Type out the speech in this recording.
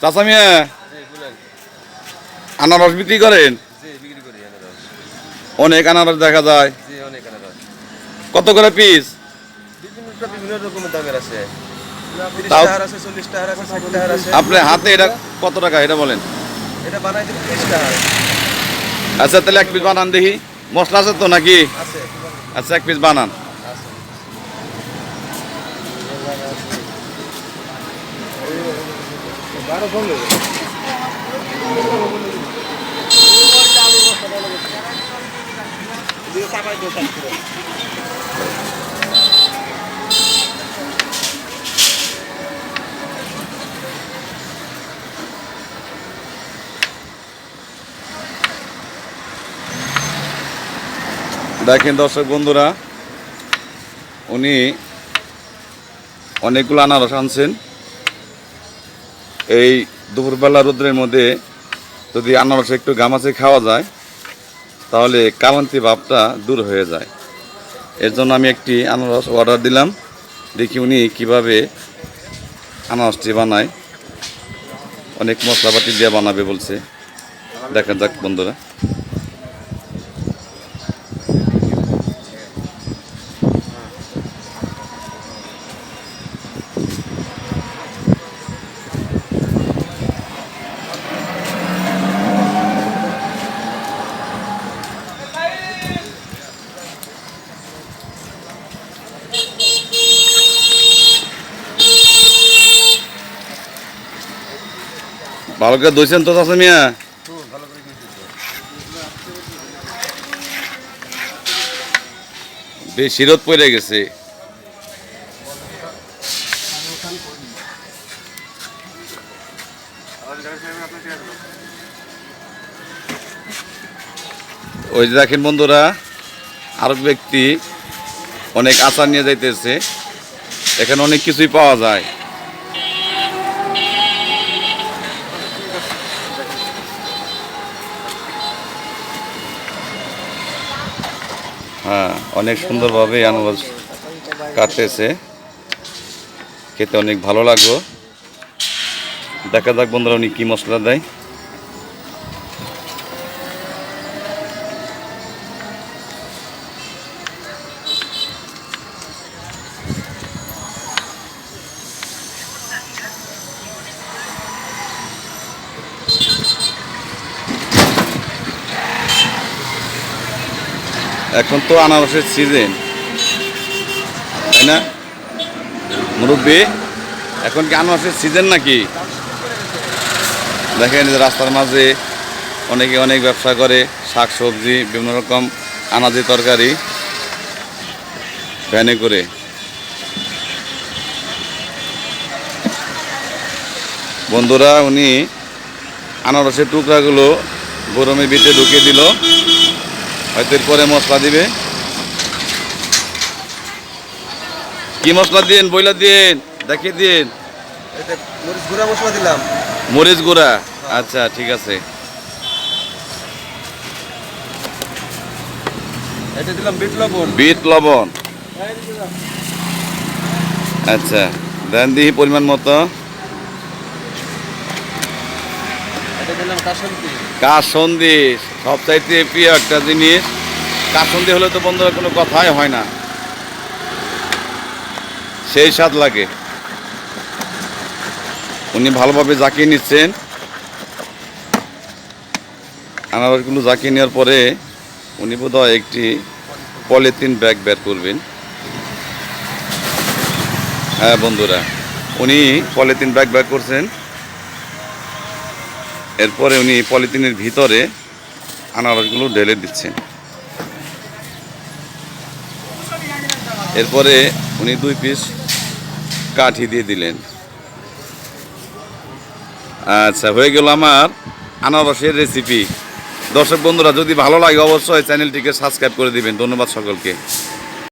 চাচা মিয়া আনারস বিক্রি করেন? অনেক আনারস দেখা যায়। কত করে পিস? বিভিন্ন রকমের দামের আছে। তাও 30 টাকার আছে, 40 টাকার আছে, 60 টাকার আছে। আপনার হাতে এটা কত টাকা এটা বলেন? এটা বানাই দিলে 30 টাকা আচ্ছা তাহলে এক পিস বানান দেখি। মশলা আছে তো নাকি? আছে। আচ্ছা এক পিস বানান। দেখেন দর্শক বন্ধুরা, উনি অনেকগুলো আনারস আনছেন। এই দুপুরবেলা রোদ্রের মধ্যে যদি আনারস একটু গামাচে খাওয়া যায় তাহলে ক্লান্তি ভাবটা দূর হয়ে যায়। এর জন্য আমি একটি আনারস অর্ডার দিলাম। দেখি উনি কীভাবে আনারসটি বানায়। অনেক মশলাপাতি দিয়ে বানাবে বলছে, দেখা যাক বন্ধুরা। ভালো করে দইছেন তো চাচা মিয়া? বেশি রোদ পড়ে গেছে। ওই যে দেখেন বন্ধুরা, আরেক ব্যক্তি অনেক আচার নিয়ে যাইতেছে। এখানে অনেক কিছুই পাওয়া যায়। হ্যাঁ, অনেক সুন্দরভাবে আনারস কাটতেছে, খেতে অনেক ভালো লাগলো। দেখা যাক বন্ধুরা উনি কি মশলা দেয়। এখন তো আনারসের সিজন, তাই না মুরব্বী? এখন কি আনারসের সিজন নাকি? দেখেন যে রাস্তার মাঝে অনেকে অনেক ব্যবসা করে, শাক সবজি বিভিন্ন রকম আনাজি তরকারি ভ্যানে করে। বন্ধুরা উনি আনারসের টুকরাগুলো গরমের ভিতরে ঢুকিয়ে দিল, হয়তো এরপরে মশলা দিবে। কি মশলা দিন বইলা দিন, দেখিয়ে দিন। এটা মরিচ গুঁড়া মশলা দিলাম। মরিচ গুঁড়া, আচ্ছা ঠিক আছে। এটা দিলাম বিট লবণ। বিট লবণ, আচ্ছা দেন দিই পরিমাণ মতো। এটা দিলাম কাসুন্দি। কাসুন্দি সবচাইতে প্রিয় একটা জিনিস। কাসুন্দি হলে তো বন্ধুরা কোনো কথাই হয় না, সেই স্বাদ লাগে। উনি ভালোভাবে জাকিয়ে নিচ্ছেন। আনারসগুলো জাকিয়ে নেওয়ার পরে উনি বোধহয় একটি পলিথিন ব্যাগ বের করবেন। হ্যাঁ বন্ধুরা, উনি পলিথিন ব্যাগ বের করছেন। এরপরে উনি পলিথিনের ভিতরে আনারসগুলো ঢেলে দিচ্ছেন। এরপরে উনি 2 পিস কাঠি দিয়ে দিলেন। আচ্ছা, হয়ে গেল আমার আনারসের রেসিপি। দর্শক বন্ধুরা, যদি ভালো লাগে অবশ্যই চ্যানেলটিকে সাবস্ক্রাইব করে দিবেন। ধন্যবাদ সকলকে।